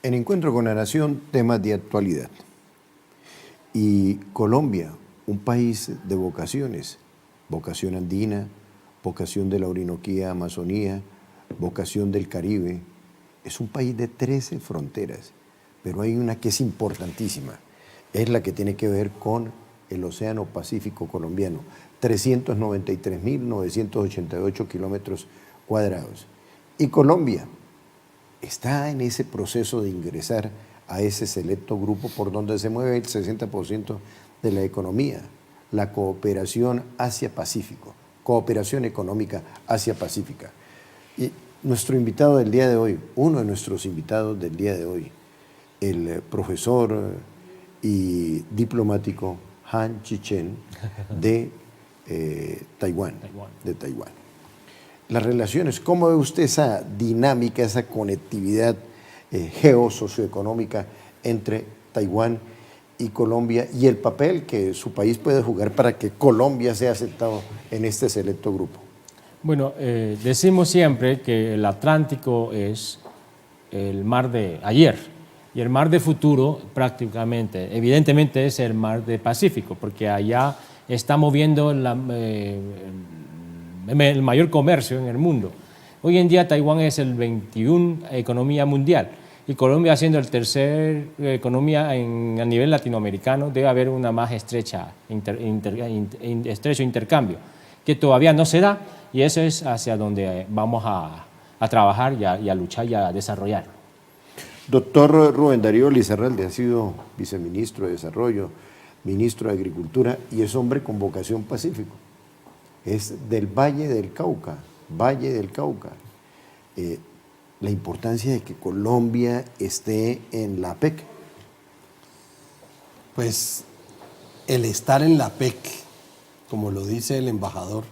En Encuentro con la Nación, temas de actualidad. Y Colombia, un país de vocaciones, vocación andina, vocación de la Orinoquía, Amazonía, vocación del Caribe. Es un país de 13 fronteras, pero hay una que es importantísima, es la que tiene que ver con el Océano Pacífico colombiano, 393.988 kilómetros cuadrados. Y Colombia está en ese proceso de ingresar a ese selecto grupo por donde se mueve el 60% de la economía, la cooperación Asia-Pacífico, cooperación económica Asia-Pacífica. Y nuestro invitado del día de hoy, uno de nuestros invitados del día de hoy, el profesor y diplomático Han Chi-Chen de Taiwán. Las relaciones, ¿cómo ve usted esa dinámica, esa conectividad geosocioeconómica entre Taiwán y Colombia y el papel que su país puede jugar para que Colombia sea aceptado en este selecto grupo? Bueno, decimos siempre que el Atlántico es el mar de ayer y el mar de futuro prácticamente, evidentemente es el mar de Pacífico, porque allá está moviendo el mayor comercio en el mundo. Hoy en día Taiwán es el 21 economía mundial y Colombia siendo el tercer economía a nivel latinoamericano, debe haber una más estrecho intercambio, que todavía no se da, y eso es hacia donde vamos a trabajar y a luchar y a desarrollar. Doctor Rubén Darío Lizarralde ha sido viceministro de Desarrollo, ministro de Agricultura y es hombre con vocación pacífico. Es del Valle del Cauca, la importancia de que Colombia esté en la PEC. Pues el estar en la PEC, como lo dice el embajador,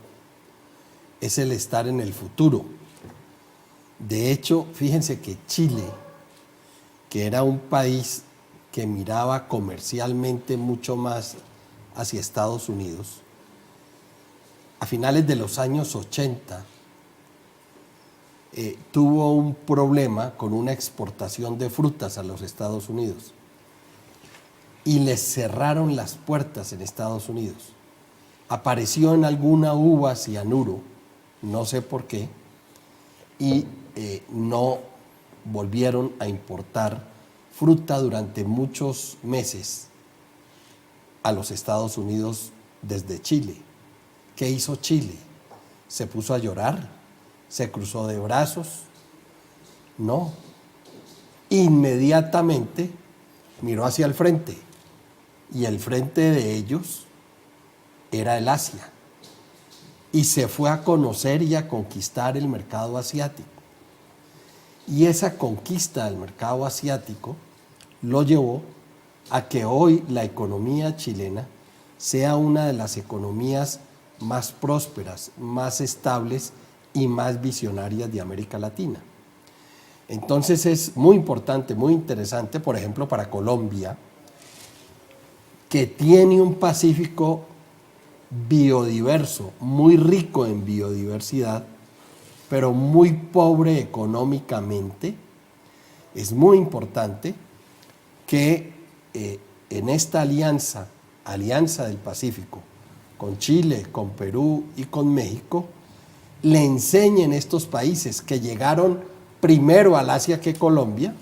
es el estar en el futuro. De hecho, fíjense que Chile, que era un país que miraba comercialmente mucho más hacia Estados Unidos, a finales de los años 80 tuvo un problema con una exportación de frutas a los Estados Unidos y les cerraron las puertas en Estados Unidos. Apareció en alguna uva cianuro, no sé por qué, y no volvieron a importar fruta durante muchos meses a los Estados Unidos desde Chile. ¿Qué hizo Chile? ¿Se puso a llorar? ¿Se cruzó de brazos? No. Inmediatamente miró hacia el frente y el frente de ellos era el Asia y se fue a conocer y a conquistar el mercado asiático. Y esa conquista del mercado asiático lo llevó a que hoy la economía chilena sea una de las economías más prósperas, más estables y más visionarias de América Latina. Entonces es muy importante, muy interesante, por ejemplo, para Colombia, que tiene un Pacífico biodiverso, muy rico en biodiversidad, pero muy pobre económicamente. Es muy importante que en esta alianza del Pacífico, con Chile, con Perú y con México, le enseñen estos países que llegaron primero al Asia que Colombia,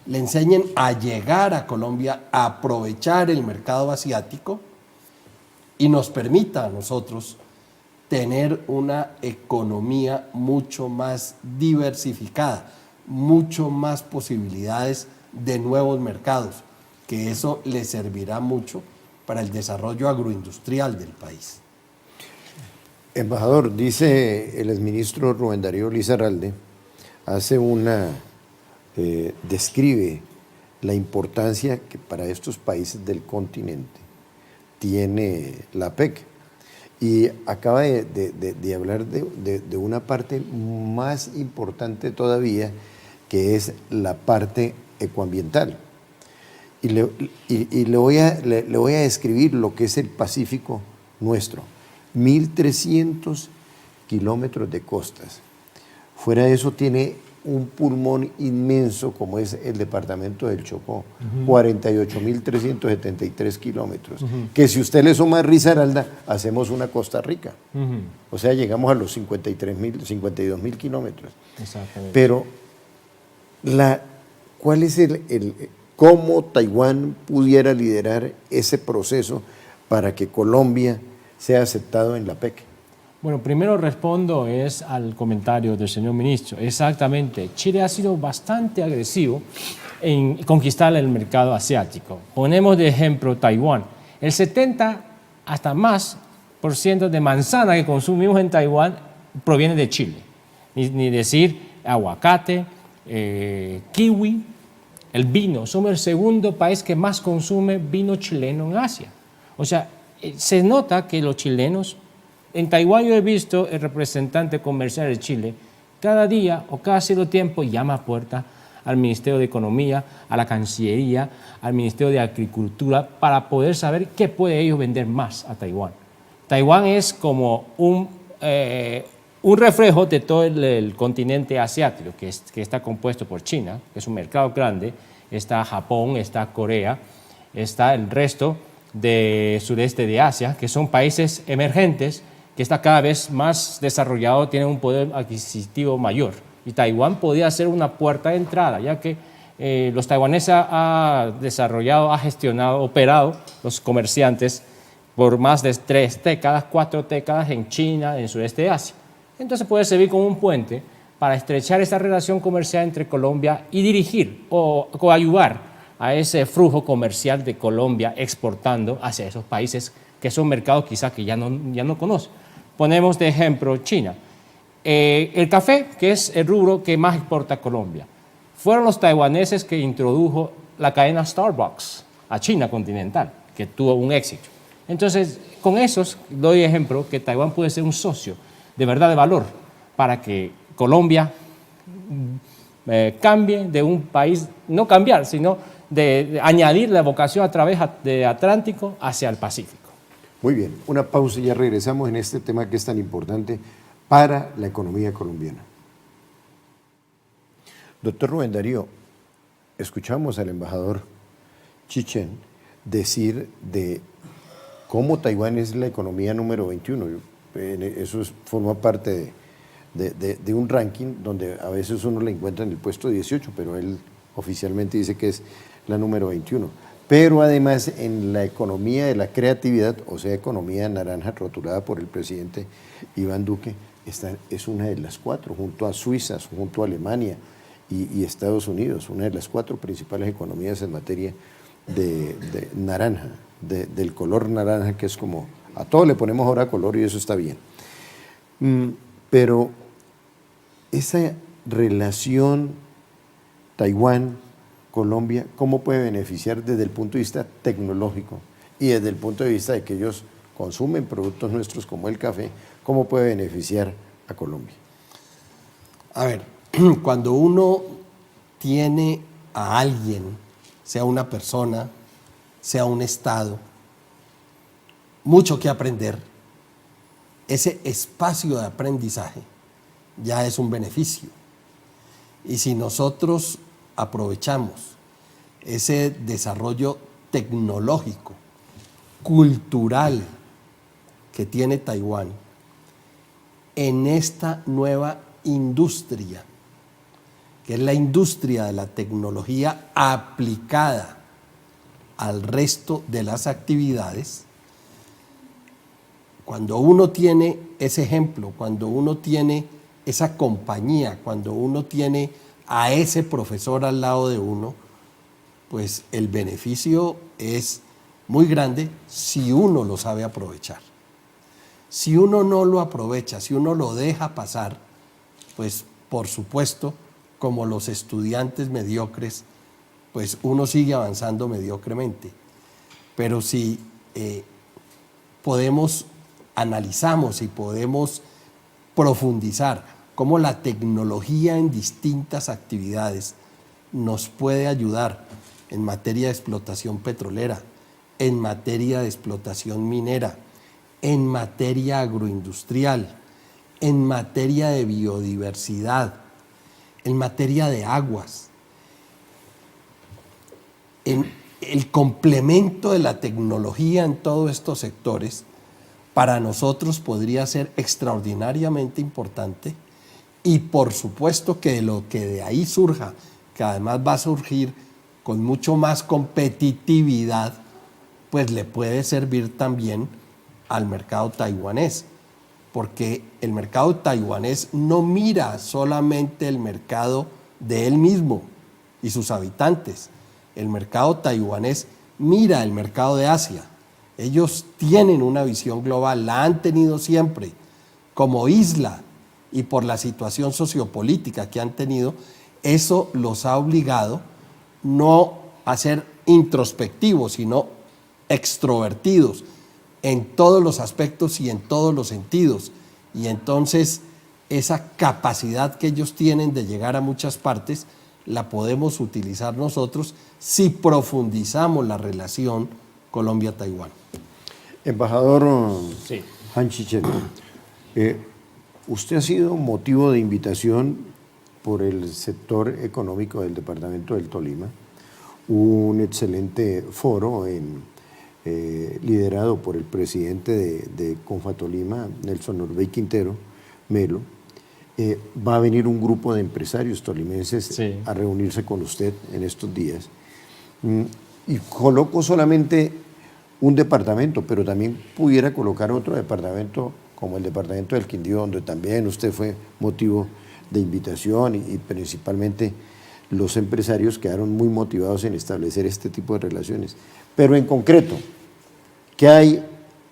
le enseñen a llegar a Colombia, a aprovechar el mercado asiático y nos permita a nosotros tener una economía mucho más diversificada, mucho más posibilidades de nuevos mercados, que eso le servirá mucho para el desarrollo agroindustrial del país. Embajador, dice el exministro Rubén Darío Lizarralde, describe la importancia que para estos países del continente tiene la PEC y acaba de hablar de una parte más importante todavía, que es la parte ecoambiental. Y le voy a describir lo que es el Pacífico nuestro. 1.300 kilómetros de costas. Fuera de eso tiene un pulmón inmenso como es el departamento del Chocó, 48.373 kilómetros, que si usted le suma a Risaralda, hacemos una Costa Rica. O sea, llegamos a los 52.000 kilómetros. Exactamente. Pero, ¿cuál es cómo Taiwán pudiera liderar ese proceso para que Colombia sea aceptado en la PEC? Bueno, primero respondo al comentario del señor ministro. Exactamente, Chile ha sido bastante agresivo en conquistar el mercado asiático. Ponemos de ejemplo Taiwán. El 70 hasta más por ciento de manzana que consumimos en Taiwán proviene de Chile. Ni decir aguacate, kiwi, el vino. Somos el segundo país que más consume vino chileno en Asia. O sea, se nota que los chilenos... En Taiwán yo he visto el representante comercial de Chile cada día o cada cierto tiempo llama a puerta al Ministerio de Economía, a la Cancillería, al Ministerio de Agricultura para poder saber qué puede ellos vender más a Taiwán. Taiwán es como un reflejo de todo el continente asiático que está compuesto por China, que es un mercado grande, está Japón, está Corea, está el resto del sureste de Asia, que son países emergentes que está cada vez más desarrollado, tiene un poder adquisitivo mayor. Y Taiwán podría ser una puerta de entrada, ya que los taiwaneses han desarrollado, gestionado, operado los comerciantes por más de 3 décadas, 4 décadas en China, en el sureste de Asia. Entonces puede servir como un puente para estrechar esta relación comercial entre Colombia y dirigir o coadyuvar a ese flujo comercial de Colombia exportando hacia esos países que son mercados quizás que ya no conocen. Ponemos de ejemplo China. El café, que es el rubro que más exporta Colombia. Fueron los taiwaneses que introdujo la cadena Starbucks a China continental, que tuvo un éxito. Entonces, con esos doy ejemplo que Taiwán puede ser un socio de verdad de valor para que Colombia cambie de un país, no cambiar, sino de añadir la vocación a través del Atlántico hacia el Pacífico. Muy bien, una pausa y ya regresamos en este tema que es tan importante para la economía colombiana. Doctor Rubén Darío, escuchamos al embajador Chichen decir de cómo Taiwán es la economía número 21. Eso forma parte de un ranking donde a veces uno la encuentra en el puesto 18, pero él oficialmente dice que es la número 21. Pero además en la economía de la creatividad, o sea, economía naranja rotulada por el presidente Iván Duque, es una de las 4, junto a Suiza, junto a Alemania y Estados Unidos, una de las 4 principales economías en materia de naranja, del color naranja, que es como, a todo le ponemos ahora color y eso está bien. Pero esa relación Taiwán-Colombia, ¿cómo puede beneficiar desde el punto de vista tecnológico y desde el punto de vista de que ellos consumen productos nuestros como el café, cómo puede beneficiar a Colombia? A ver, cuando uno tiene a alguien, sea una persona, sea un Estado, mucho que aprender, ese espacio de aprendizaje ya es un beneficio. Y si nosotros aprovechamos ese desarrollo tecnológico, cultural que tiene Taiwán en esta nueva industria, que es la industria de la tecnología aplicada al resto de las actividades, cuando uno tiene ese ejemplo, cuando uno tiene esa compañía, cuando uno tiene a ese profesor al lado de uno, pues el beneficio es muy grande si uno lo sabe aprovechar. Si uno no lo aprovecha, si uno lo deja pasar, pues por supuesto, como los estudiantes mediocres, pues uno sigue avanzando mediocremente. Pero si analizamos y podemos profundizar cómo la tecnología en distintas actividades nos puede ayudar en materia de explotación petrolera, en materia de explotación minera, en materia agroindustrial, en materia de biodiversidad, en materia de aguas, en el complemento de la tecnología en todos estos sectores, para nosotros podría ser extraordinariamente importante, y por supuesto que lo que de ahí surja, que además va a surgir con mucho más competitividad, pues le puede servir también al mercado taiwanés, porque el mercado taiwanés no mira solamente el mercado de él mismo y sus habitantes. El mercado taiwanés mira el mercado de Asia. Ellos tienen una visión global, la han tenido siempre como isla, y por la situación sociopolítica que han tenido, eso los ha obligado no a ser introspectivos, sino extrovertidos en todos los aspectos y en todos los sentidos. Y entonces esa capacidad que ellos tienen de llegar a muchas partes la podemos utilizar nosotros si profundizamos la relación Colombia-Taiwán. Embajador Sí. Han Chichén, usted ha sido motivo de invitación por el sector económico del departamento del Tolima, un excelente foro liderado por el presidente de Confatolima, Nelson Orbey Quintero Melo. Va a venir un grupo de empresarios tolimenses Sí. a reunirse con usted en estos días. Y coloco solamente un departamento, pero también pudiera colocar otro departamento como el departamento del Quindío, donde también usted fue motivo de invitación, y principalmente los empresarios quedaron muy motivados en establecer este tipo de relaciones. Pero en concreto, ¿qué hay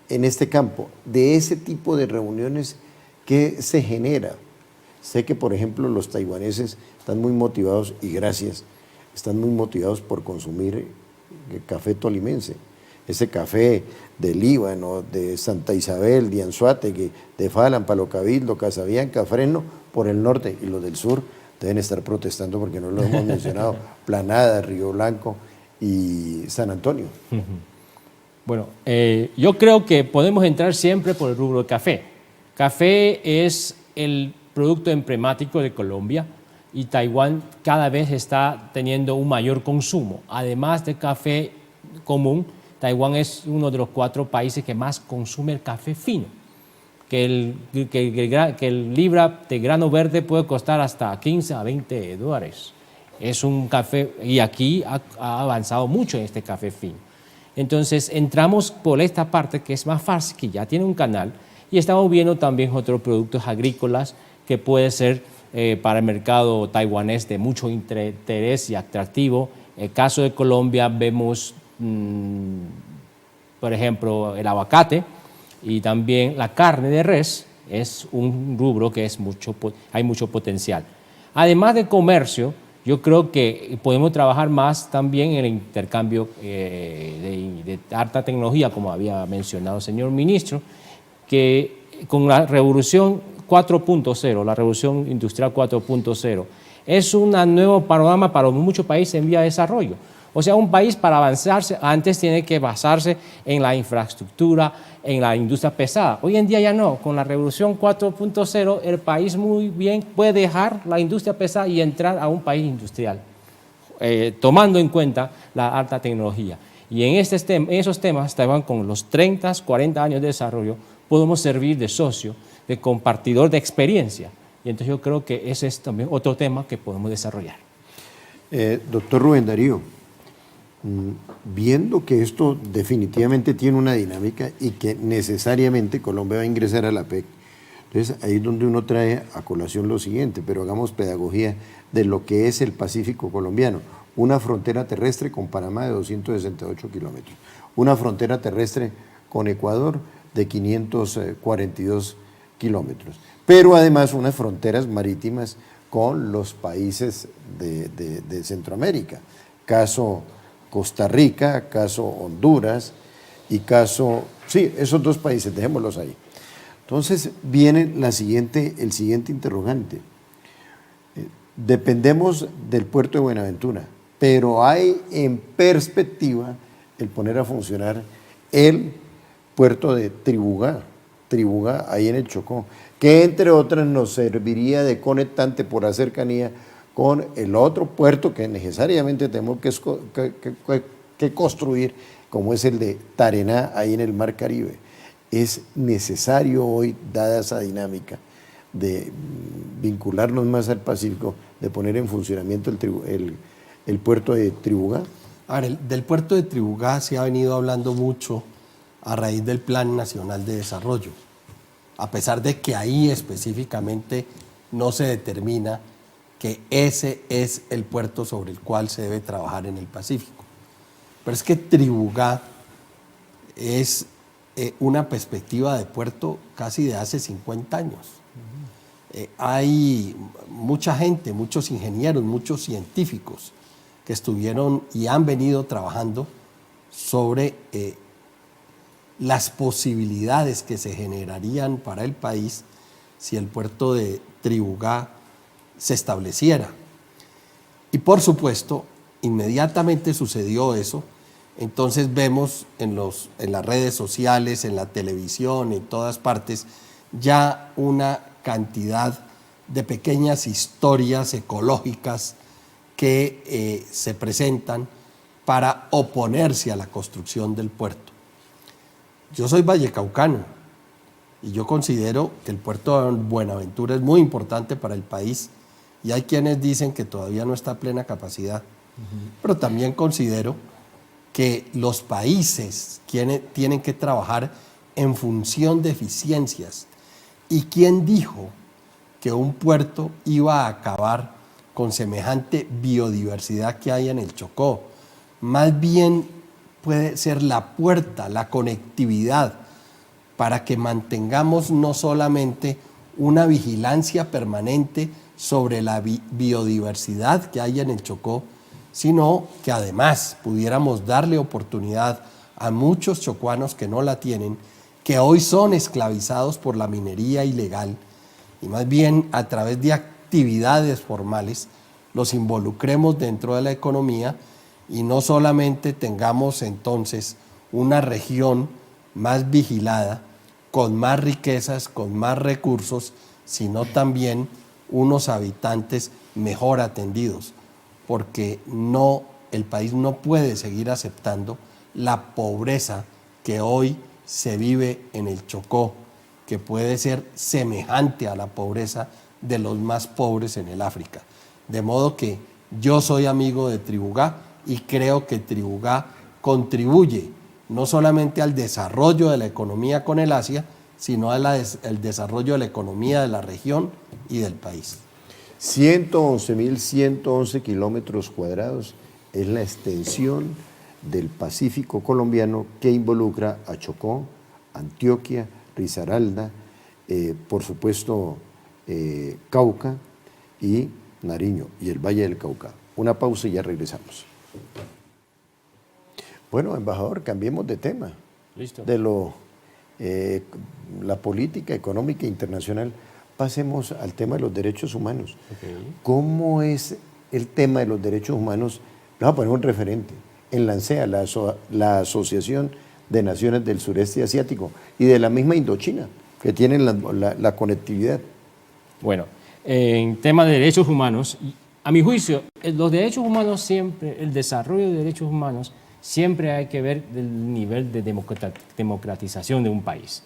en este campo de ese tipo de reuniones que se genera? Sé que, por ejemplo, los taiwaneses están muy motivados, y gracias, están muy motivados por consumir café tolimense. Ese café de Líbano, de Santa Isabel, de Anzoátegui, de Falan, Palo Cabildo, Casabianca, Fresno, por el norte, y los del sur deben estar protestando porque no lo hemos mencionado, Planada, Río Blanco y San Antonio. Bueno, yo creo que podemos entrar siempre por el rubro de café. Café es el producto emblemático de Colombia, y Taiwán cada vez está teniendo un mayor consumo. Además de café común, Taiwán es uno de los 4 países que más consume el café fino, que el libra de grano verde puede costar hasta 15 a 20 dólares. Es un café, y aquí ha avanzado mucho en este café fino. Entonces entramos por esta parte que es más fácil, que ya tiene un canal, y estamos viendo también otros productos agrícolas que puede ser para el mercado taiwanés de mucho interés y atractivo. En el caso de Colombia vemos, por ejemplo, el aguacate, y también la carne de res es un rubro que hay mucho potencial. Además de comercio, yo creo que podemos trabajar más también en el intercambio de alta tecnología, como había mencionado el señor ministro, que con la revolución 4.0, la revolución industrial 4.0, es un nuevo panorama para muchos países en vía de desarrollo. O sea, un país para avanzarse antes tiene que basarse en la infraestructura, en la industria pesada. Hoy en día ya no. Con la revolución 4.0 el país muy bien puede dejar la industria pesada y entrar a un país industrial, tomando en cuenta la alta tecnología. Y en esos temas, Taiwán con los 30, 40 años de desarrollo, podemos servir de socio, de compartidor de experiencia. Y entonces yo creo que ese es también otro tema que podemos desarrollar. Doctor Rubén Darío, viendo que esto definitivamente tiene una dinámica y que necesariamente Colombia va a ingresar a la PEC, entonces ahí es donde uno trae a colación lo siguiente, pero hagamos pedagogía de lo que es el Pacífico colombiano. Una frontera terrestre con Panamá de 268 kilómetros, una frontera terrestre con Ecuador de 542 kilómetros, pero además unas fronteras marítimas con los países de Centroamérica, caso Costa Rica, caso Honduras y caso, sí, esos 2 países, dejémoslos ahí. Entonces viene el siguiente interrogante. Dependemos del puerto de Buenaventura, pero hay en perspectiva el poner a funcionar el puerto de Tribugá, ahí en el Chocó, que entre otras nos serviría de conectante por la cercanía con el otro puerto que necesariamente tenemos que construir, como es el de Taraná, ahí en el Mar Caribe. Es necesario hoy, dada esa dinámica de vincularnos más al Pacífico, de poner en funcionamiento el puerto de Tribugá. Ahora, del puerto de Tribugá se ha venido hablando mucho a raíz del Plan Nacional de Desarrollo, a pesar de que ahí específicamente no se determina que ese es el puerto sobre el cual se debe trabajar en el Pacífico. Pero es que Tribugá es una perspectiva de puerto casi de hace 50 años. Hay mucha gente, muchos ingenieros, muchos científicos que estuvieron y han venido trabajando sobre las posibilidades que se generarían para el país si el puerto de Tribugá se estableciera. Y por supuesto, inmediatamente sucedió eso. Entonces vemos en las redes sociales, en la televisión, en todas partes, ya una cantidad de pequeñas historias ecológicas que se presentan para oponerse a la construcción del puerto. Yo soy vallecaucano y yo considero que el puerto de Buenaventura es muy importante para el país y hay quienes dicen que todavía no está a plena capacidad, pero también considero que los países tienen que trabajar en función de eficiencias. ¿Y quién dijo que un puerto iba a acabar con semejante biodiversidad que hay en el Chocó? Más bien puede ser la puerta, la conectividad, para que mantengamos no solamente una vigilancia permanente sobre la biodiversidad que hay en el Chocó, sino que además pudiéramos darle oportunidad a muchos chocuanos que no la tienen, que hoy son esclavizados por la minería ilegal, y más bien a través de actividades formales los involucremos dentro de la economía y no solamente tengamos entonces una región más vigilada, con más riquezas, con más recursos, sino también unos habitantes mejor atendidos, porque el país no puede seguir aceptando la pobreza que hoy se vive en el Chocó, que puede ser semejante a la pobreza de los más pobres en el África. De modo que yo soy amigo de Tribugá y creo que Tribugá contribuye no solamente al desarrollo de la economía con el Asia, sino al desarrollo de la economía de la región y del país. 111.111 kilómetros cuadrados es la extensión del Pacífico colombiano que involucra a Chocó, Antioquia, Risaralda, por supuesto Cauca y Nariño y el Valle del Cauca. Una pausa y ya regresamos. Bueno, embajador, cambiemos de tema. Listo. De la política económica internacional, pasemos al tema de los derechos humanos. Okay. ¿Cómo es el tema de los derechos humanos? Vamos a poner un referente. En la ANSEA, la Asociación de Naciones del Sureste Asiático y de la misma Indochina, que tienen la conectividad. Bueno, en tema de derechos humanos, a mi juicio, los derechos humanos siempre, el desarrollo de derechos humanos, siempre hay que ver el nivel de democratización de un país.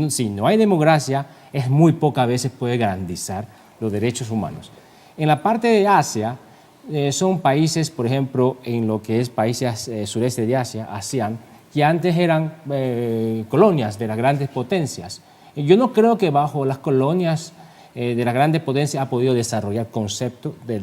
Si no hay democracia, es muy pocas veces puede garantizar los derechos humanos. En la parte de Asia, son países, por ejemplo, en lo que es países sureste de Asia, ASEAN, que antes eran colonias de las grandes potencias. Yo no creo que bajo las colonias de las grandes potencias ha podido desarrollar concepto de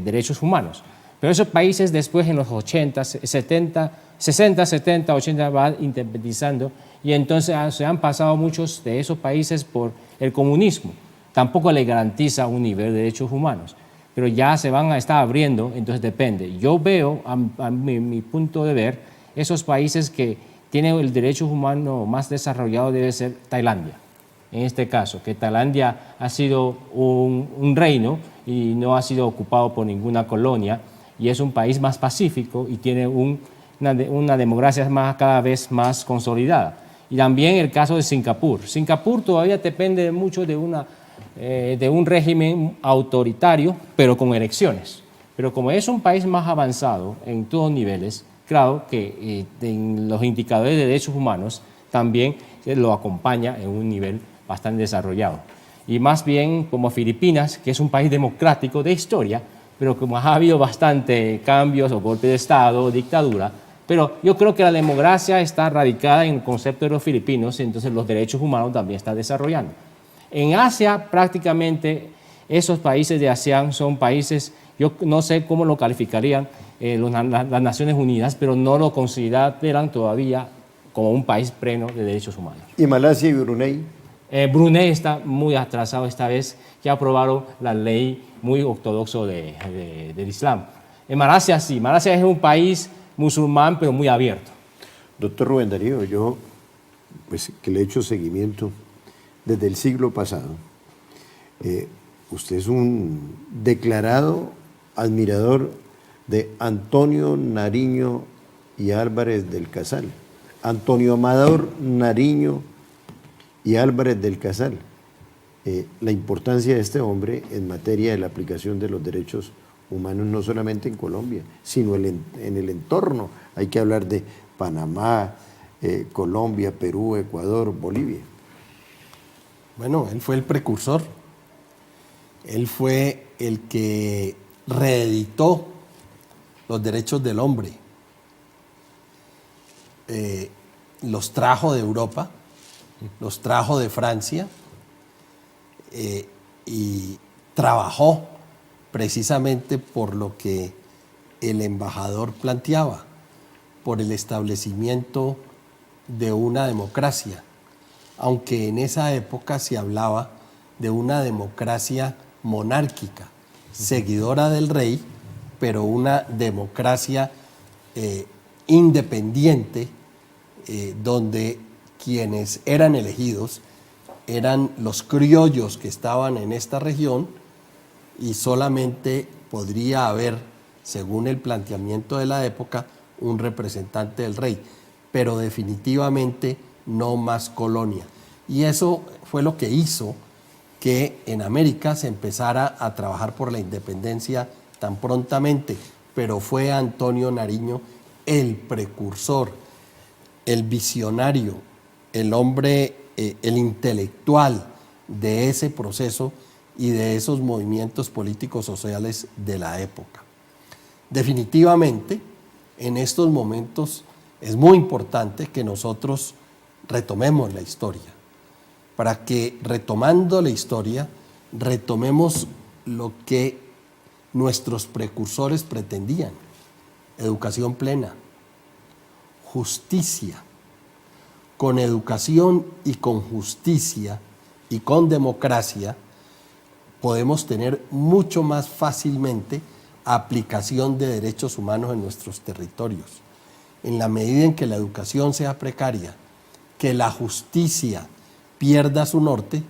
derechos humanos. Pero esos países después en los 80, 70, 60, 70, 80 van independizando y entonces se han pasado muchos de esos países por el comunismo. Tampoco le garantiza un nivel de derechos humanos, pero ya se van a estar abriendo, entonces depende. Yo veo, a mi punto de ver, esos países que tienen el derecho humano más desarrollado debe ser Tailandia. En este caso, que Tailandia ha sido un reino y no ha sido ocupado por ninguna colonia y es un país más pacífico y tiene una democracia cada vez más consolidada. Y también el caso de Singapur. Singapur todavía depende mucho de una de un régimen autoritario, pero con elecciones. Pero como es un país más avanzado en todos niveles, claro que en los indicadores de derechos humanos también lo acompaña en un nivel bastante desarrollado. Y más bien como Filipinas, que es un país democrático de historia, pero como ha habido bastante cambios o golpe de Estado o dictadura, pero yo creo que la democracia está radicada en el concepto de los filipinos, entonces los derechos humanos también están desarrollando. En Asia, prácticamente, esos países de ASEAN son países, yo no sé cómo lo calificarían las Naciones Unidas, pero no lo consideran todavía como un país pleno de derechos humanos. ¿Y Malasia y Brunei? Brunei está muy atrasado esta vez, que aprobaron la ley muy ortodoxo del Islam. En Malasia sí, Malasia es un país musulmán, pero muy abierto. Doctor Rubén Darío, yo pues, que le he hecho seguimiento desde el siglo pasado, usted es un declarado admirador de Antonio Nariño y Álvarez del Casal. Antonio Amador Nariño y Álvarez del Casal. La importancia de este hombre en materia de la aplicación de los derechos humanos, no solamente en Colombia, sino en el entorno. Hay que hablar de Panamá, Colombia, Perú, Ecuador, Bolivia. Bueno, él fue el precursor. Él fue el que reeditó los derechos del hombre. Los trajo de Europa, los trajo de Francia y trabajó precisamente por lo que el embajador planteaba, por el establecimiento de una democracia, aunque en esa época se hablaba de una democracia monárquica, seguidora del rey, pero una democracia independiente, donde quienes eran elegidos eran los criollos que estaban en esta región y solamente podría haber, según el planteamiento de la época, un representante del rey, pero definitivamente no más colonia. Y eso fue lo que hizo que en América se empezara a trabajar por la independencia tan prontamente, pero fue Antonio Nariño el precursor, el visionario, el hombre, el intelectual de ese proceso y de esos movimientos políticos sociales de la época. Definitivamente, en estos momentos es muy importante que nosotros retomemos la historia, para que retomando la historia, retomemos lo que nuestros precursores pretendían: educación plena, justicia. Con educación y con justicia y con democracia podemos tener mucho más fácilmente aplicación de derechos humanos en nuestros territorios. En la medida en que la educación sea precaria, que la justicia pierda su norte,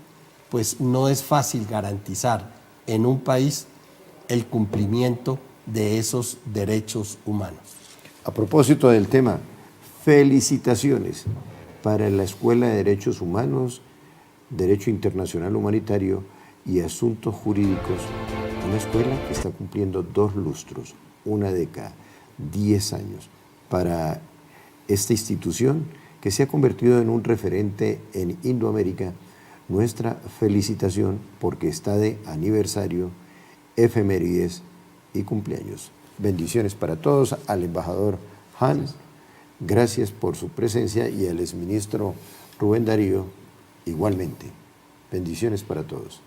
pues no es fácil garantizar en un país el cumplimiento de esos derechos humanos. A propósito del tema, felicitaciones para la Escuela de Derechos Humanos, Derecho Internacional Humanitario y Asuntos Jurídicos, una escuela que está cumpliendo 2 lustros, 1 década, 10 años, para esta institución que se ha convertido en un referente en Indoamérica. Nuestra felicitación porque está de aniversario, efemérides y cumpleaños. Bendiciones para todos, al embajador Hans, gracias por su presencia, y al exministro Rubén Darío igualmente. Bendiciones para todos.